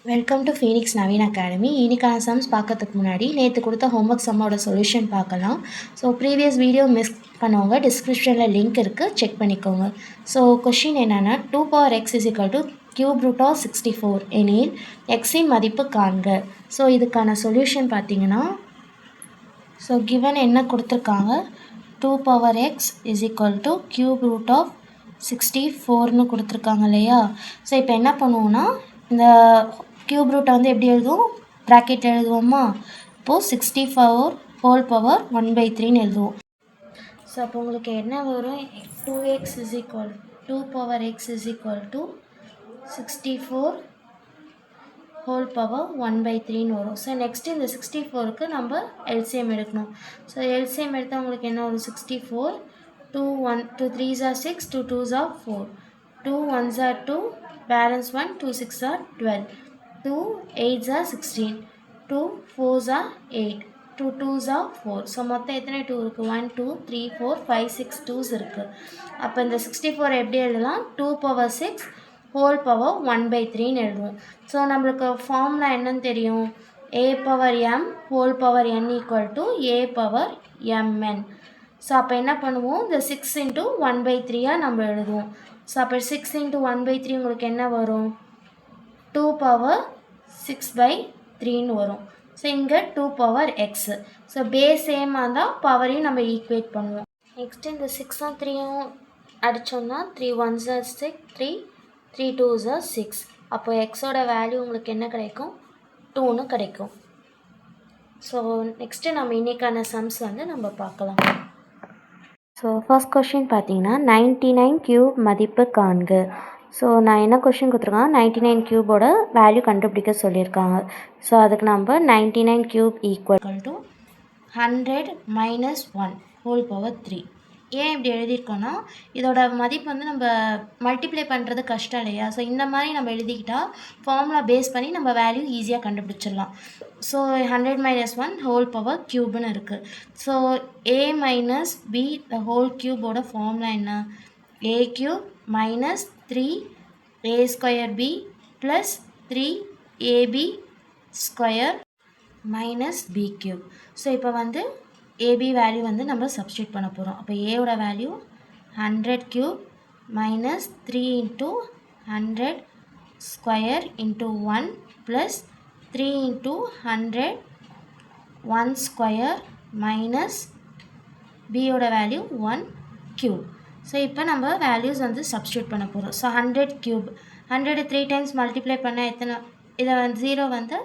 Welcome to Phoenix Naveen academy. இன்னைக்கான sums பார்க்கறதுக்கு முன்னாடி நேற்று கொடுத்த ஹோம்ஒர்க் சம்மோட சொல்யூஷன் பார்க்கலாம். ஸோ ப்ரீவியஸ் வீடியோ மிஸ் பண்ணவங்க டிஸ்கிரிப்ஷனில் லிங்க் இருக்குது, செக் பண்ணிக்கோங்க. ஸோ கொஷின் என்னென்னா 2 power x is equal to cube root of 64 எனில் எக்ஸின் மதிப்பு காண்க. ஸோ இதுக்கான சொல்யூஷன் பார்த்தீங்கன்னா, ஸோ கிவன் என்ன கொடுத்துருக்காங்க, 2 power x is equal to cube root of 64ன்னு கொடுத்துருக்காங்க இல்லையா. ஸோ இப்போ என்ன பண்ணுவோன்னா, இந்த கியூப் ரூட்டை வந்து எப்படி எழுதுவோம், ப்ராக்கெட் எழுதுவோமா. இப்போது 64 ஹோல் பவர் 1/3ன்னு எழுதுவோம். ஸோ அப்போ உங்களுக்கு என்ன வரும், 2x is equal 2 power x is equal to 64 whole power 1/3ன்னு வரும். ஸோ நெக்ஸ்ட்டு இந்த 64க்கு நம்ம எல்சிஎம் எடுக்கணும். ஸோ எல்சிஎம் எடுத்தால் உங்களுக்கு என்ன வரும், 64 2 3s are 6 2 2s are 4 2 1s are 2 balance 1 2 6 are 12 2 8s are 16 2 4s are 8 2 2s are 4. So மொத்தம் எத்தனை 2 இருக்குது, 1 2 3 4 5 6 2s இருக்குது. அப்போ இந்த 64 எப்படி எழுதலாம், 2 power 6 ஹோல் பவர் 1/3ன்னு எழுதுவோம். ஸோ நம்மளுக்கு ஃபார்முலா என்னன்னு தெரியும், a power m whole power n equal to a power mn. So அப்போ என்ன பண்ணுவோம், இந்த 6 into 1/3 நம்ம எழுதுவோம். ஸோ அப்போ 6 into 1/3 உங்களுக்கு என்ன வரும், 2 power 6/3ன்னு வரும். ஸோ இங்கே 2 power x. ஸோ பேஸ் சேமாக இருந்தால் பவரையும் நம்ம ஈக்குவேட் பண்ணுவோம். நெக்ஸ்ட்டு இந்த 6ம் 3யும் அடித்தோம்னா 3 1s are 6 3 2s are 6. அப்போ எக்ஸோட வேல்யூ உங்களுக்கு என்ன கிடைக்கும், 2ன்னு கிடைக்கும். ஸோ நெக்ஸ்ட்டு நம்ம இன்றைக்கான சம்ஸ் வந்து நம்ம பார்க்கலாம். ஸோ ஃபர்ஸ்ட் கொஷின் பார்த்தீங்கன்னா 99 கியூப் மதிப்பு காண்க. ஸோ நான் என்ன கொஷின் கொடுத்துருக்காங்க, 99 கியூபோட வேல்யூ கண்டுபிடிக்க சொல்லியிருக்காங்க. ஸோ அதுக்கு நம்ம 99 cube equal to 100 minus 1 whole power 3. ஏன் இப்படி எழுதியிருக்கோன்னா, இதோட மதிப்பு வந்து நம்ம மல்டிப்ளை பண்ணுறது கஷ்டம் இல்லையா. ஸோ இந்த மாதிரி நம்ம எழுதிக்கிட்டால் ஃபார்முலா பேஸ் பண்ணி நம்ம வேல்யூ ஈஸியாக கண்டுபிடிச்சிடலாம். ஸோ 100 minus 1 ஹோல் பவர் க்யூப்னு இருக்குது. So a minus b whole க்யூபோட ஃபார்முலா என்ன, a cube minus 3 a square b plus 3ab square minus b cube. So இப்போ வந்து ab வேல்யூ வந்து நம்ம சப்ஸ்டியூட் பண்ண போகிறோம். அப்போ ஏவோட value 100 cube minus 3 into 100 square into 1 plus 3 into 100 1 square minus பியோட வேல்யூ 1 க்யூப். ஸோ இப்போ நம்ம வேல்யூஸ் வந்து சப்ஸ்டியூட் பண்ண போகிறோம். ஸோ 100 க்யூப் 100 3 டைம்ஸ் மல்டிப்ளை பண்ண எத்தனை, இதை வந்து 0 வந்து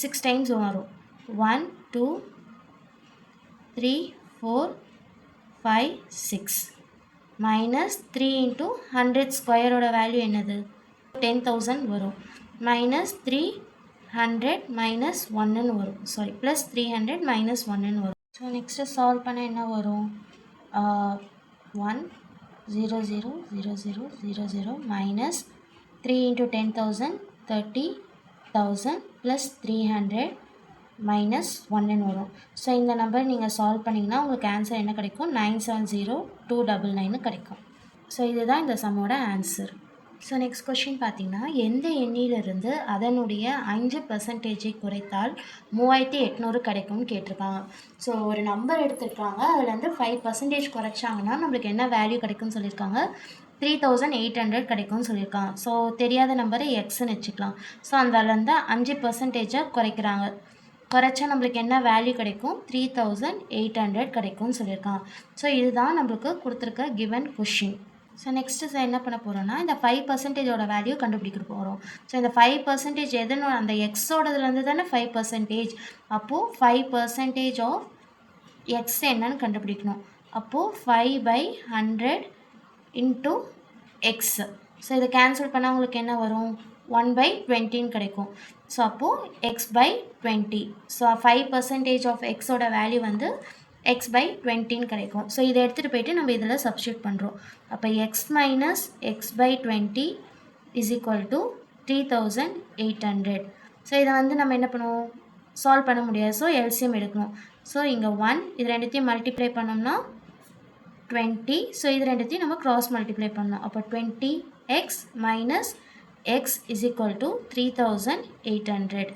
6 டைம்ஸ் வரும். 1 2 3 4 5 6 மைனஸ் 3 into 100 ஸ்கொயரோட வேல்யூ என்னது, 10,000 வரும். மைனஸ் 300 மைனஸ் 1ன்னு வரும், சாரி ப்ளஸ் 300 மைனஸ் 1ன்னு வரும். ஸோ நெக்ஸ்ட்டு சால்வ் பண்ண என்ன வரும், 1 0 0 0 0 0 0 மைனஸ் 3 into 10,000 30,000 ப்ளஸ் 300 மைனஸ் 1ன்னு வரும். ஸோ இந்த நம்பர் நீங்கள் சால்வ் பண்ணிங்கன்னா உங்களுக்கு ஆன்சர் என்ன கிடைக்கும், 970299 கிடைக்கும். ஸோ இதுதான் இந்த சம்மோட ஆன்சர். ஸோ நெக்ஸ்ட் கொஷின் பார்த்தீங்கன்னா, எந்த எண்ணிலிருந்து அதனுடைய 5% குறைத்தால் 3800 கிடைக்கும்னு கேட்டிருக்காங்க. ஸோ ஒரு நம்பர் எடுத்துருக்காங்க, அதுலேருந்து 5% குறைச்சாங்கன்னா நம்மளுக்கு என்ன வேல்யூ கிடைக்கும்னு சொல்லியிருக்காங்க, 3800 கிடைக்கும்னு சொல்லியிருக்காங்க. ஸோ தெரியாத நம்பரை எக்ஸ்ன்னு வச்சுக்கலாம். ஸோ அதுலேருந்து 5% குறைக்கிறாங்க, குறைச்சா நம்மளுக்கு என்ன வேல்யூ கிடைக்கும், 3800 கிடைக்கும்னு சொல்லியிருக்காங்க. ஸோ இதுதான் நம்மளுக்கு கொடுத்துருக்க கிவன் கொஷின். ஸோ நெக்ஸ்ட்டு என்ன பண்ண போகிறோன்னா, இந்த 5%ஓட வேல்யூ கண்டுபிடிக்க போகிறோம். ஸோ இந்த 5% எதுன்னு, அந்த எக்ஸோடதுலேருந்து தானே 5%. அப்போது 5% ஆஃப் எக்ஸ் என்னன்னு கண்டுபிடிக்கணும். அப்போது 5/100 இன்ட்டு எக்ஸ். ஸோ இதை கேன்சல் பண்ணால் உங்களுக்கு என்ன வரும், 1/20ன்னு கிடைக்கும். ஸோ அப்போது x/20. ஸோ 5% ஆஃப் எக்ஸோட வேல்யூ வந்து x/20ன்னு கிடைக்கும். ஸோ இதை எடுத்துகிட்டு போயிட்டு நம்ம இதில் சப்ஸ்டியூட் பண்ணுறோம். அப்போ x minus x/20 is equal to 3800. So இதை வந்து நம்ம என்ன பண்ணுவோம், சால்வ் பண்ண முடியாது. ஸோ எல்சிஎம் எடுக்கணும். ஸோ இங்கே 1 இது ரெண்டுத்தையும் மல்டிப்ளை பண்ணோம்னா 20. ஸோ இது ரெண்டுத்தையும் நம்ம க்ராஸ் மல்டிப்ளை பண்ணோம். அப்போ 20x minus x is equal to 3800.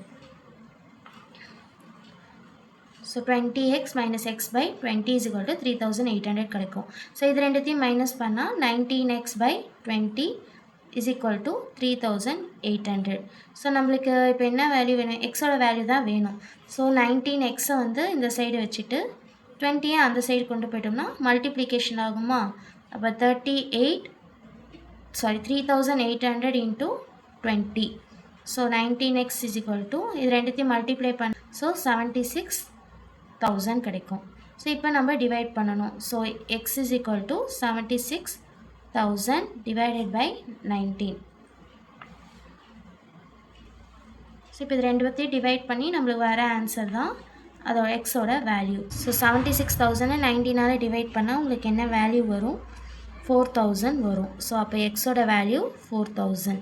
So 20x minus x by 20 is equal to 3800 கிடைக்கும். So இது ரெண்டுத்தையும் மைனஸ் பண்ணால் 19x by 20 is equal to 3800. So நம்மளுக்கு இப்போ என்ன வேல்யூ வேணும், எக்ஸோட வேல்யூ தான் வேணும். ஸோ 19xை வந்து இந்த சைடு வச்சுட்டு 20 அந்த சைடு கொண்டு போயிட்டோம்னா மல்டிப்ளிகேஷன் ஆகுமா. அப்போ 3800 into 20. So 19x is equal to இது ரெண்டுத்தையும் மல்டிப்ளை பண்ண ஸோ 76,000 கிடைக்கும். ஸோ இப்போ நம்ம டிவைட் பண்ணணும். So x is equal to 76,000 divided by 19. So இப்போ இது ரெண்டு பற்றி டிவைட் பண்ணி நம்மளுக்கு வர ஆன்சர் தான் அதோட எக்ஸோட வேல்யூ. ஸோ 76,000 19ஆல் டிவைட் பண்ணால் உங்களுக்கு என்ன வேல்யூ வரும், 4000 வரும். ஸோ அப்போ எக்ஸோட வேல்யூ 4000.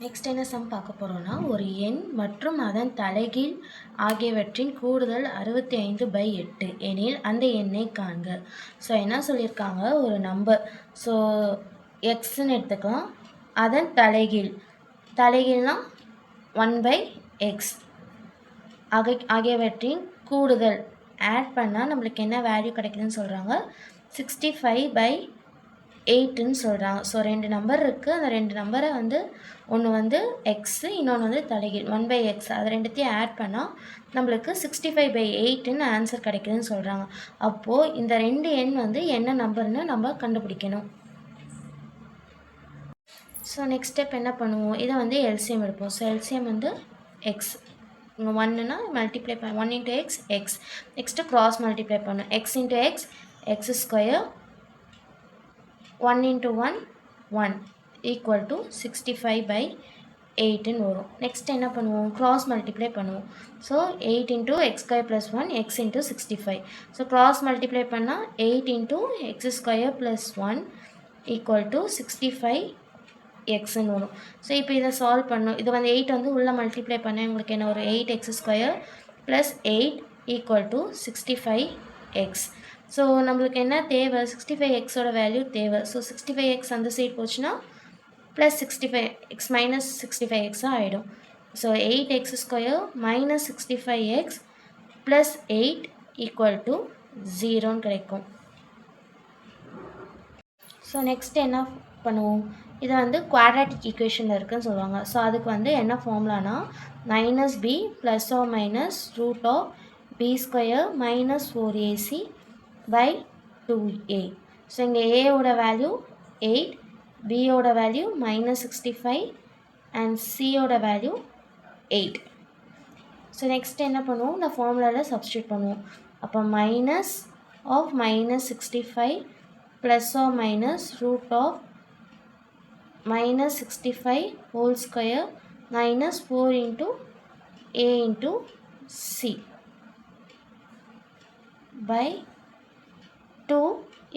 நெக்ஸ்ட் என்ன சம் பார்க்க போகிறோன்னா, ஒரு எண் மற்றும் அதன் தலைகீழ் ஆகியவற்றின் கூடுதல் 65/8 எனில் அந்த எண்ணை காண்க. ஸோ என்ன சொல்லியிருக்காங்க, ஒரு நம்பர், ஸோ எக்ஸ்ன்னு எடுத்துக்கலாம், அதன் தலைகீழ்னால் 1/x ஆகியவற்றின் கூடுதல் ஆட் பண்ணால் நம்மளுக்கு என்ன வேல்யூ கிடைக்குதுன்னு சொல்கிறாங்க, 65/8ன்னு சொல்கிறாங்க. ஸோ ரெண்டு நம்பர் இருக்குது, அந்த ரெண்டு நம்பரை வந்து ஒன்று வந்து எக்ஸு, இன்னொன்று வந்து தலைகீழ் 1/x, அது ரெண்டுத்தையும் ஆட் பண்ணால் நம்மளுக்கு 65/8ன்னு ஆன்சர் கிடைக்குதுன்னு சொல்கிறாங்க. அப்போது இந்த ரெண்டு எண் வந்து என்ன நம்பர்னு நம்ம கண்டுபிடிக்கணும். ஸோ நெக்ஸ்ட் ஸ்டெப் என்ன பண்ணுவோம், இதை வந்து எல்சிஎம் எடுப்போம். ஸோ எல்சிஎம் வந்து எக்ஸ், இங்கே 1ன்னா மல்டிப்ளை பண்ண 1 into x X, next cross multiply பண்ணணும், x into x X square, 1 into 1 1 equal to 65/8ன்னு வரும். நெக்ஸ்ட் என்ன பண்ணுவோம், க்ராஸ் மல்டிப்ளை பண்ணுவோம். So 8 into x square plus 1 x into 65. So cross multiply பண்ணால் 8 into x square plus 1 equal to 65xன்னு வரும். So இப்போ இதை solve பண்ணணும். இது வந்து 8 வந்து உள்ளே மல்டிப்ளை பண்ண உங்களுக்கு என்ன ஒரு 8x square plus 8 equal to 65x. So நம்மளுக்கு என்ன தேவை, 65xோட வேல்யூ தேவை. ஸோ 65x அந்த சைடு போச்சுன்னா ப்ளஸ் 65x மைனஸ் 65xாக ஆகிடும். So 8x square minus 65x plus 8 equal to 0ன்னு கிடைக்கும். ஸோ நெக்ஸ்ட் என்ன பண்ணுவோம், இதை வந்து குவாட்ராட்டிக் ஈக்குவேஷனில் இருக்குதுன்னு சொல்லுவாங்க. ஸோ அதுக்கு வந்து என்ன ஃபார்முலானா -b plus R minus root of b square minus 4ac/2a. So இங்கே ஏவோட வேல்யூ 8, பியோட வேல்யூ -65 அண்ட் சியோட வேல்யூ 8. ஸோ நெக்ஸ்ட் என்ன பண்ணுவோம், இந்த ஃபார்முலாவில் சப்ஸ்டியூட் பண்ணுவோம். அப்போ minus of -65 plus R minus root of -65 whole square minus 4 into a into c by 2,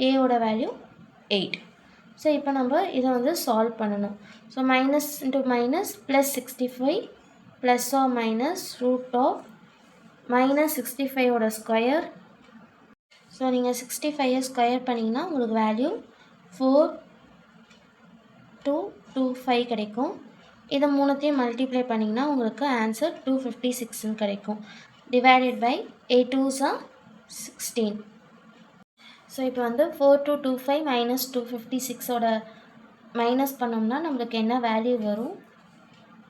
a ஓட வேல்யூ 8. ஸோ இப்போ நம்ம இதை வந்து சால்வ் பண்ணணும். So minus into minus plus 65 plus R minus root of -65ஓட ஸ்கொயர். ஸோ நீங்கள் 65 square பண்ணிங்கன்னா உங்களுக்கு வேல்யூ 4225 கிடைக்கும். இதை மூணுத்தையும் மல்டிப்ளை பண்ணிங்கன்னா உங்களுக்கு ஆன்சர் 256ன்னு கிடைக்கும். Divided by 8 2s are 16. So இப்போ வந்து 4225 மைனஸ் 256ஓட மைனஸ் பண்ணோம்னா நம்மளுக்கு என்ன வேல்யூ வரும்,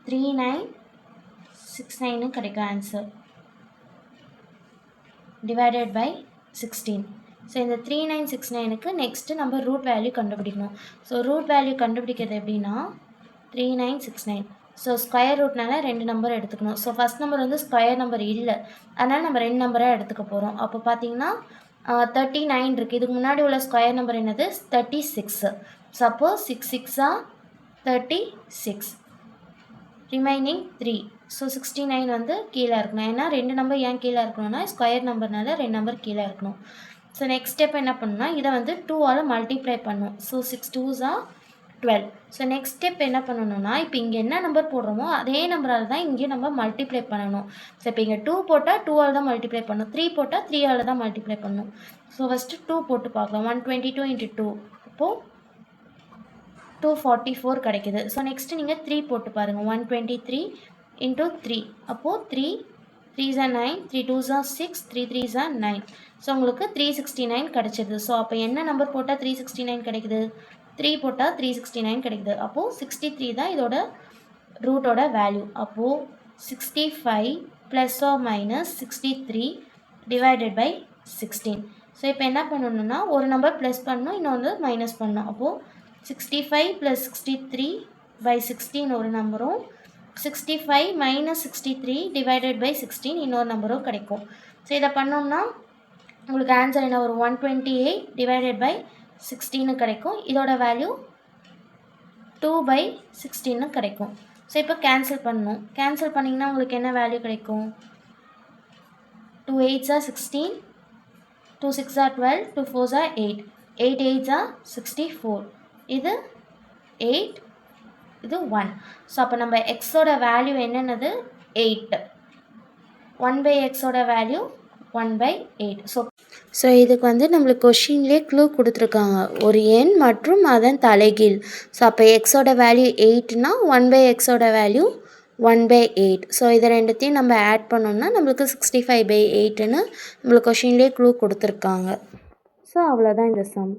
3969 கிடைக்கும் ஆன்சர். Divided by 16. ஸோ இந்த 3969க்கு நெக்ஸ்ட்டு நம்ம ரூட் வேல்யூ கண்டுபிடிக்கணும். ஸோ ரூட் வேல்யூ கண்டுபிடிக்கிறது எப்படின்னா 3969. ஸோ ஸ்கொயர் ரூட்னால ரெண்டு நம்பர் எடுத்துக்கணும். ஸோ ஃபஸ்ட் நம்பர் வந்து ஸ்கொயர் நம்பர் இல்லை, அதனால் நம்ம ரெண்டு நம்பராக எடுத்துக்க போகிறோம். அப்போ பார்த்தீங்கன்னா 39 இருக்குது. இதுக்கு முன்னாடி உள்ள ஸ்கொயர் நம்பர் என்னது 36. Suppose 6 6 36, remaining 3. ஸோ 69 வந்து கீழே இருக்கணும். ஏன்னா ரெண்டு நம்பர் ஏன் கீழே இருக்கணும்னா ஸ்கொயர் நம்பர்னால ரெண்டு நம்பர் கீழே இருக்கணும். ஸோ நெக்ஸ்ட் ஸ்டெப் என்ன பண்ணணும்னா இதை வந்து 2ஆல் மல்டிப்ளை பண்ணணும். So 6 2s are 12. So next step என்ன பண்ணணும்னா இப்போ இங்கே என்ன நம்பர் போடுறோமோ அதே நம்பரால் தான் இங்கேயும் நம்ம மல்டிப்ளை பண்ணணும். ஸோ இப்போ இங்கே 2 போட்டால் 2ஆல் தான் மல்டிப்ளை பண்ணணும், 3 போட்டால் 3ஆல் தான் மல்டிப்ளை பண்ணணும். ஸோ ஃபஸ்ட்டு 2 போட்டு பார்க்கலாம். 122 × 2 அப்போது 244 கிடைக்குது. ஸோ நெக்ஸ்ட்டு நீங்கள் 3 போட்டு பாருங்கள். 123 இன்ட்டு 3 அப்போது 3 3s are 9, 3 2s are 6, 3 3s are 9. So உங்களுக்கு 369 கிடச்சிருது. ஸோ அப்போ என்ன நம்பர் போட்டால் 369 கிடைக்குது? 3 போட்டால் 369 கிடைக்குது. அப்போது 63 தான் இதோட ரூட்டோட வேல்யூ. அப்போது 65 plus R minus 63 divided by 16. So இப்போ என்ன பண்ணணும்னா ஒரு நம்பர் ப்ளஸ் பண்ணணும், இன்னொன்று மைனஸ் பண்ணணும். அப்போது 65 ப்ளஸ் 63 பை 16 ஒரு நம்பரும், 65 மைனஸ் 63 டிவைடட் பை 16 இன்னொரு நம்பரும் கிடைக்கும். ஸோ இதை பண்ணோம்னா உங்களுக்கு ஆன்சர் என்ன வரும்? 128 டிவைடட் பை 16 கிடைக்கும். இதோட வேல்யூ 2/16 கிடைக்கும். ஸோ இப்போ கேன்சல் பண்ணணும். கேன்சல் பண்ணிங்கன்னா உங்களுக்கு என்ன வேல்யூ கிடைக்கும்? 2 8s are 16, 2 6s are 12, 2 4s are 8, 8 8s are 64. இது 8, இது 1. ஸோ அப்போ நம்ம எக்ஸோட வேல்யூ என்னென்னது? 8. 1/xோட வேல்யூ 1/8. ஸோ இதுக்கு வந்து நம்மளுக்கு கொஷின்லேயே க்ளூ கொடுத்துருக்காங்க, ஒரு எண் மற்றும் அதன் தலைகீழ். ஸோ அப்போ எக்ஸோட வேல்யூ 8னா 1/xோட வேல்யூ 1/8. ஸோ இதை ரெண்டுத்தையும் நம்ம ஆட் பண்ணோம்னா நம்மளுக்கு 65/8ன்னு நம்மளுக்கு கொஷின்லேயே க்ளூ கொடுத்துருக்காங்க. ஸோ அவ்வளோதான் இந்த சம்.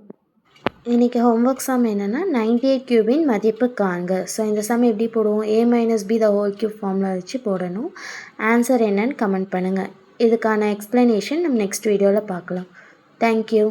இன்றைக்கி ஹோம்ஒர்க் சம் என்னென்னா 98 கியூபின் மதிப்பு காண்க. ஸோ இந்த சம் எப்படி போடுவோம்? a - b the whole cube formula வச்சு போடணும். ஆன்சர் என்னன்னு கமெண்ட் பண்ணுங்கள். இதுக்கான எக்ஸ்ப்ளனேஷன் நம்ம நெக்ஸ்ட் வீடியோவில் பார்க்கலாம். தேங்க்யூ.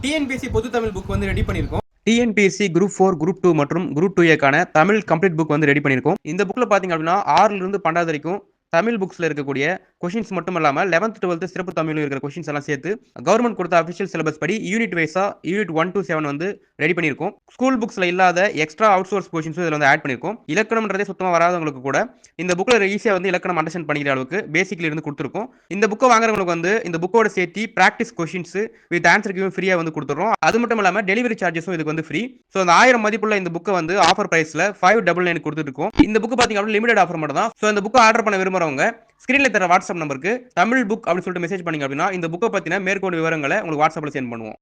டிஎன்பிஎஸ்சி பொது தமிழ் புக் வந்து ரெடி பண்ணியிருக்கோம். டிஎன்பிஎஸ்சி குரூப் 4, குரூப் 2 மற்றும் group 2A Tamil complete book வந்து ரெடி பண்ணியிருக்கோம். இந்த புக்கில் பார்த்தீங்க அப்படின்னா 6லிருந்து 12 வரைக்கும் தமிழ் புக்ஸில் இருக்கக்கூடிய கொஷின்ஸ் மட்டும் இல்லாமல் 11th 12th சிறப்பு தமிழில் இருக்கிற கொஷின்ஸ் எல்லாம் சேர்த்து கவர்மெண்ட் கொடுத்த அஃபிஷியல் சிலபஸ் படி யூனிட் வைஸாக யூனிட் 1 to 7 வந்து ரெடி பண்ணியிருக்கோம். ஸ்கூல் புக்ஸில் இல்லாத எக்ஸ்ட்ரா அவுட் சோர்ஸ் கொஷின்ஸும் இதில் வந்து ஆட் பண்ணியிருக்கோம். இலக்கணம்ன்றதே சுத்தமாக வராதவங்களுக்கு கூட இந்த புக்கில் ஈஸியாக வந்து இலக்கணம் அண்டர்ஸ்டாண்ட் பண்ணிக்கிற அளவுக்கு பேசிக்ல இருந்து கொடுத்துருக்கோம். இந்த புக்கை வாங்குறவங்களுக்கு வந்து இந்த புக்கோட சேர்த்து ப்ராக்டிஸ் கொஷின்ஸ் வித் ஆன்சர் கிவும் ஃப்ரீயாக வந்து கொடுத்துறோம். அது மட்டும் இல்லாமல் டெலிவரி சார்ஜஸும் இதுக்கு வந்து ஃப்ரீ. ஸோ அந்த 1000 மதிப்புள்ள இந்த புக்கை வந்து ஆஃபர் பிரைஸில் 599 கொடுத்துருக்கோம். இந்த புக்கு பார்த்தீங்க அப்படின்னா லிமிடெட் ஆஃபர் மட்டும் தான். ஸோ இந்த புக்கை ஆர்டர் பண்ண விரும்புறவங்க ஸ்கிரீனில் தர வாட்ஸ்அப் நம்பருக்கு தமிழ் புக் அப்படின்னு சொல்லிட்டு மெசேஜ் பண்ணிங்க அப்படின்னா இந்த புக்கை பற்றின மேற்கொண்டு விவரங்களை உங்களுக்கு வாட்ஸ்அப்பில் சென்ட் பண்ணுவோம்.